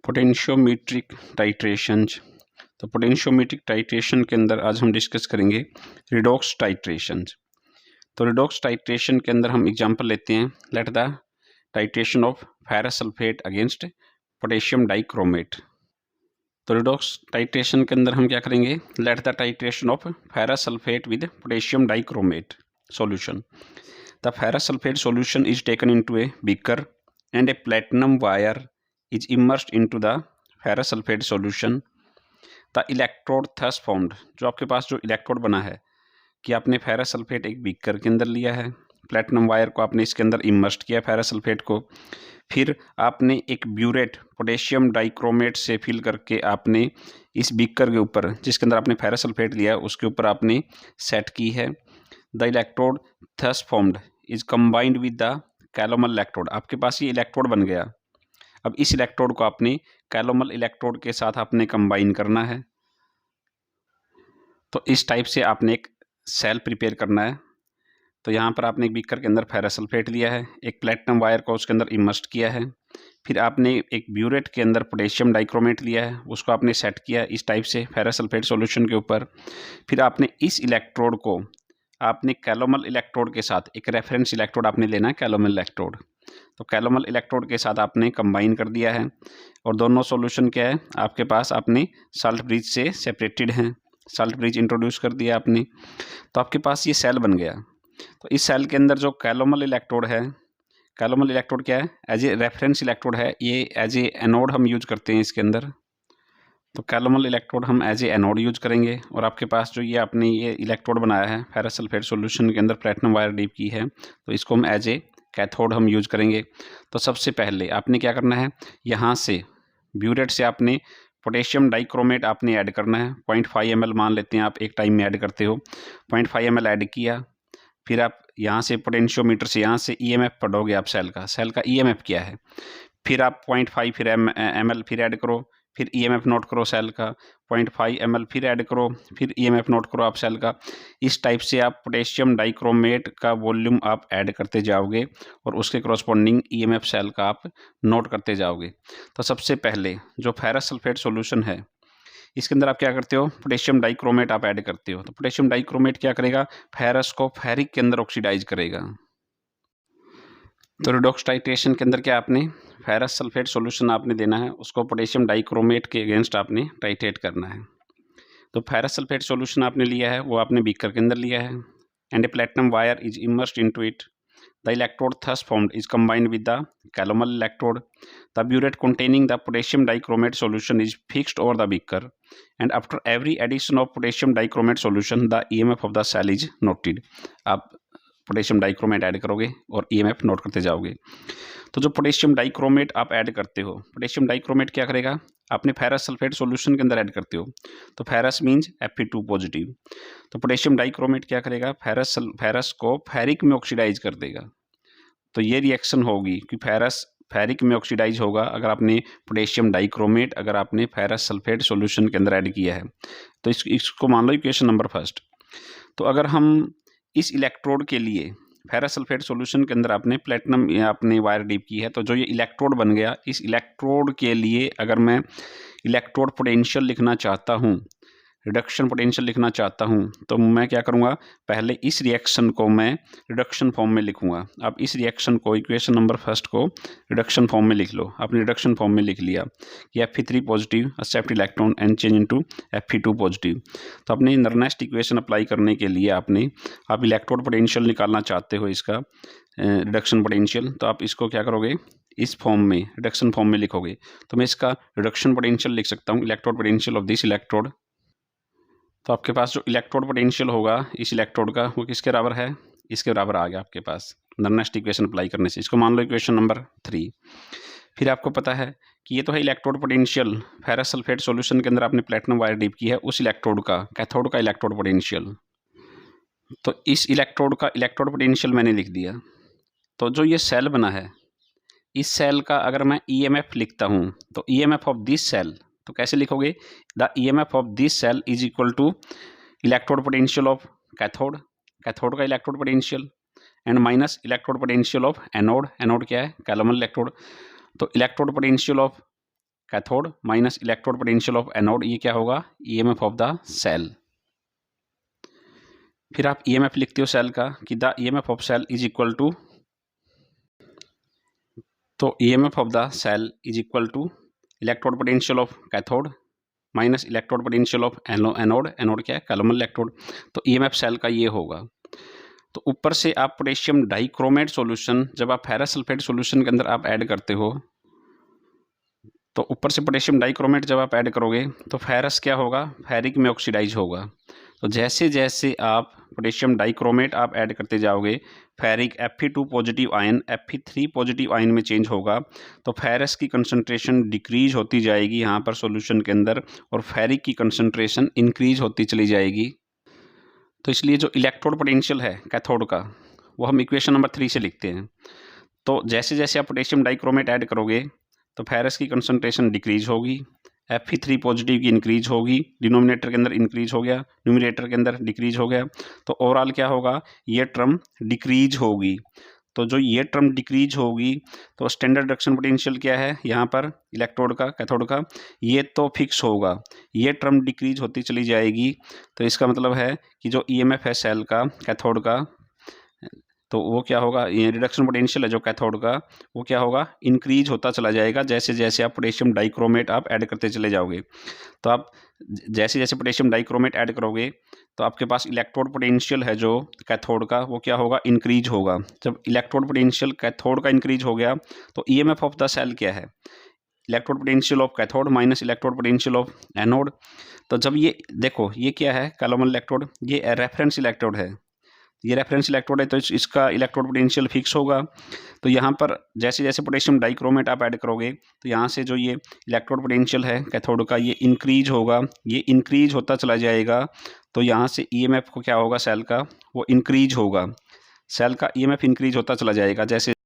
पोटेंशियोमीट्रिक titrations. तो पोटेंशियोमीट्रिक titration के अंदर आज हम डिस्कस करेंगे रिडॉक्स टाइट्रेशंस। तो रिडॉक्स टाइट्रेशन के अंदर हम एग्जांपल लेते हैं, let the titration of ferrous sulphate against potassium dichromate. तो रिडॉक्स टाइट्रेशन के अंदर हम क्या करेंगे, let the titration of ferrous sulphate with potassium dichromate solution. The ferrous sulphate solution is taken into a beaker and a platinum wire is immersed into the ferrous sulfate solution. The electrode thus formed, जो आपके पास जो electrode बना है कि आपने ferrous sulphate एक beaker के अंदर लिया है, प्लेटिनम वायर को आपने इसके अंदर इमर्स्ड किया फेरस सल्फेट को, फिर आपने एक ब्यूरेट पोटेशियम डाइक्रोमेट से फिल करके आपने इस बीकर के ऊपर जिसके अंदर आपने फेरस सल्फेट लिया उसके ऊपर आपने सेट की है। The electrode thus formed is combined with the calomel electrode. आपके पास ये इलेक्ट्रोड बन गया। अब इस इलेक्ट्रोड को आपने कैलोमल इलेक्ट्रोड के साथ आपने कंबाइन करना है। तो इस टाइप से आपने एक सेल प्रिपेयर करना है। तो यहाँ पर आपने एक बीकर के अंदर फेरस सल्फेट लिया है, एक प्लेटिनम वायर को उसके अंदर इमर्स्ड किया है, फिर आपने एक ब्यूरेट के अंदर पोटेशियम डाइक्रोमेट लिया है, उसको आपने सेट किया इस टाइप से फेरस सल्फेट सॉल्यूशन के ऊपर। फिर आपने इस इलेक्ट्रोड को आपने कैलोमल इलेक्ट्रोड के साथ, एक रेफरेंस इलेक्ट्रोड आपने लेना है कैलोमल इलेक्ट्रोड, तो कैलोमल इलेक्ट्रोड के साथ आपने कंबाइन कर दिया है और दोनों सॉल्यूशन क्या है आपके पास, आपने साल्ट ब्रिज से सेपरेटेड हैं, साल्ट ब्रिज इंट्रोड्यूस कर दिया आपने। तो आपके पास ये सेल बन गया। तो इस सेल के अंदर जो कैलोमल इलेक्ट्रोड है, कैलोमल इलेक्ट्रोड क्या है, एज ए रेफरेंस इलेक्ट्रोड है, ये एज ए एनोड हम यूज करते हैं इसके अंदर। तो कैलोमल इलेक्ट्रोड हम एज ए एनोड यूज करेंगे और आपके पास जो ये आपने ये इलेक्ट्रोड बनाया है फेरस सल्फेट सॉल्यूशन के अंदर प्लेटिनम वायर डीप की है, तो इसको हम एज ए कैथोड हम यूज करेंगे। तो सबसे पहले आपने क्या करना है, यहाँ से ब्यूरेट से आपने पोटेशियम डाइक्रोमेट आपने ऐड करना है। 0.5 ml मान लेते हैं आप एक टाइम में ऐड करते हो, 0.5 ml ऐड किया। फिर आप यहाँ से पोटेंशियोमीटर से यहाँ से EMF पढ़ोगे आप सेल का EMF क्या है। फिर आप 0.5 फिर ml फिर ऐड करो, फिर EMF नोट करो सेल का, 0.5 ml फिर ऐड करो, फिर EMF नोट करो आप सेल का। इस टाइप से आप पोटेशियम डाइक्रोमेट का वॉल्यूम आप ऐड करते जाओगे और उसके करस्पॉन्डिंग EMF सेल का आप नोट करते जाओगे। तो सबसे पहले जो फेरस सल्फेट सॉल्यूशन है इसके अंदर आप क्या करते हो, पोटेशियम डाइक्रोमेट आप ऐड करते हो। तो पोटेशियम डाइक्रोमेट क्या करेगा, फेरस को फेरिक के अंदर ऑक्सीडाइज करेगा। तो रिडॉक्स टाइट्रेशन के अंदर क्या आपने फेरस सल्फेट सॉल्यूशन आपने देना है, उसको पोटेशियम डाइक्रोमेट के अगेंस्ट आपने टाइट्रेट करना है। तो फेरस सल्फेट सॉल्यूशन आपने लिया है, वो आपने बीकर के अंदर लिया है, and A platinum wire is immersed into it. The electrode thus formed is combined with the calomel electrode. The burette containing the potassium dichromate solution is fixed over the beaker, and after every addition of potassium dichromate solution the EMF of the cell is noted। आप potassium dichromate add करोगे और EMF note करते जाओगे। तो जो potassium dichromate आप add करते हो, पोटेशियम डाइक्रोमेट क्या करेगा, आपने फेरस सल्फेट सॉल्यूशन के अंदर ऐड करते हो, तो फेरस मींस Fe2 पॉजिटिव। तो पोटेशियम डाइक्रोमेट क्या करेगा, फेरस को फेरिक में ऑक्सीडाइज कर देगा। तो ये रिएक्शन होगी कि फेरस फेरिक में ऑक्सीडाइज होगा अगर आपने पोटेशियम डाइक्रोमेट अगर आपने फेरस सल्फेट सॉल्यूशन के अंदर ऐड किया है। तो इसको मान लो इक्वेशन नंबर फर्स्ट। तो अगर हम इस इलेक्ट्रोड के लिए फेरस सल्फेट सॉल्यूशन के अंदर आपने प्लेटिनम आपने वायर डीप की है, तो जो ये इलेक्ट्रोड बन गया, इस इलेक्ट्रोड के लिए अगर मैं इलेक्ट्रोड पोटेंशियल लिखना चाहता हूँ, रिडक्शन पोटेंशियल लिखना चाहता हूँ, तो मैं क्या करूँगा, पहले इस रिएक्शन को मैं रिडक्शन फॉर्म में लिखूँगा। अब इस रिएक्शन को इक्वेशन नंबर फर्स्ट को रिडक्शन फॉर्म में लिख लो। आपने रिडक्शन फॉर्म में लिख लिया कि Fe3 positive accept electron and change into Fe2 positive. तो अपने नेक्स्ट इक्वेशन अप्लाई करने के लिए आप इलेक्ट्रोड पोटेंशियल निकालना चाहते हो, इसका रिडक्शन पोटेंशियल, तो आप इसको क्या करोगे, इस फॉर्म में रिडक्शन फॉर्म में लिखोगे। तो मैं इसका रिडक्शन पोटेंशियल लिख सकता हूँ, electrode potential of this electrode. तो आपके पास जो इलेक्ट्रोड पोटेंशियल होगा इस इलेक्ट्रोड का, वो किसके बराबर है, इसके बराबर आ गया आपके पास नेक्स्ट इक्वेशन अप्लाई करने से। इसको मान लो इक्वेशन नंबर 3। फिर आपको पता है कि ये तो है electrode potential, ferrous sulphate solution के अंदर आपने प्लेटिनम वायर डीप की है, उस इलेक्ट्रोड का कैथोड का इलेक्ट्रोड पोटेंशियल। तो इस इलेक्ट्रोड का इलेक्ट्रोड पोटेंशियल मैंने लिख दिया। तो जो ये सेल बना है, इस सेल का अगर मैं EMF लिखता हूँ, तो EMF ऑफ दिस सेल, तो कैसे लिखोगे, the EMF of this cell is equal to electrode potential of cathode, cathode का electrode potential, and minus electrode potential of anode, anode क्या है, कैलोमल इलेक्ट्रोड। तो electrode potential of cathode minus electrode potential of anode, ये क्या होगा EMF of the cell. फिर आप EMF लिखते हो सेल का कि the EMF of cell is equal to, तो EMF of the cell is equal to electrode potential of cathode minus electrode potential of anode, anode क्या है कॉलम इलेक्ट्रोड, तो ईएमएफ सेल का ये होगा। तो ऊपर से आप पोटेशियम डाइक्रोमेट सॉल्यूशन जब आप फेरस सल्फेट सॉल्यूशन के अंदर आप ऐड करते हो, तो ऊपर से पोटेशियम डाइक्रोमेट जब आप ऐड करोगे तो फेरस क्या होगा फेरिक में ऑक्सीडाइज होगा। तो जैसे जैसे आप पोटेशियम डाइक्रोमेट आप ऐड करते जाओगे, ferric Fe2 positive ion Fe3 positive ion में चेंज होगा, तो फेरस की कंसंट्रेशन डिक्रीज होती जाएगी यहाँ पर सॉल्यूशन के अंदर, और फेरिक की कंसंट्रेशन इंक्रीज होती चली जाएगी। तो इसलिए जो इलेक्ट्रोड पोटेंशियल है कैथोड का वो हम इक्वेशन नंबर 3 से लिखते हैं। तो जैसे जैसे आप पोटेशियम डाइक्रोमेट ऐड करोगे तो फेरस की कंसंट्रेशन डिक्रीज होगी, Fe3 पॉजिटिव की इंक्रीज होगी, डिनोमिनेटर के अंदर इंक्रीज हो गया, न्यूमरेटर के अंदर डिक्रीज हो गया, तो ओवरऑल क्या होगा ये टर्म डिक्रीज होगी। तो जो ये टर्म डिक्रीज होगी तो स्टैंडर्ड रिडक्शन पोटेंशियल क्या है यहाँ पर इलेक्ट्रोड का कैथोड का, ये तो फिक्स होगा, ये टर्म डिक्रीज होती चली जाएगी। तो इसका मतलब है कि जो ईएमएफ है सेल का कैथोड का, तो वो क्या होगा ये रिडक्शन पोटेंशियल है जो कैथोड का वो क्या होगा इंक्रीज होता चला जाएगा जैसे जैसे आप पोटेशियम डाइक्रोमेट आप ऐड करते चले जाओगे। तो आप जैसे जैसे पोटेशियम डाइक्रोमेट ऐड करोगे तो आपके पास इलेक्ट्रोड पोटेंशियल है जो कैथोड का वो क्या होगा इंक्रीज होगा। जब इलेक्ट्रोड पोटेंशियल कैथोड का इंक्रीज हो गया तो ईएमएफ ऑफ द सेल क्या है electrode potential of cathode minus electrode potential of anode. तो जब ये देखो ये क्या है कॉलम इलेक्ट्रोड, ये रेफरेंस इलेक्ट्रोड है, ये रेफरेंस इलेक्ट्रोड है, तो इसका इलेक्ट्रोड पोटेंशियल फिक्स होगा। तो यहाँ पर जैसे जैसे पोटेशियम डाइक्रोमेट आप ऐड करोगे तो यहाँ से जो ये इलेक्ट्रोड पोटेंशियल है कैथोड का ये इंक्रीज होगा, ये इंक्रीज होता चला जाएगा। तो यहाँ से ईएमएफ को क्या होगा सेल का वो इंक्रीज होगा, सेल का ईएमएफ इंक्रीज होता चला जाएगा जैसे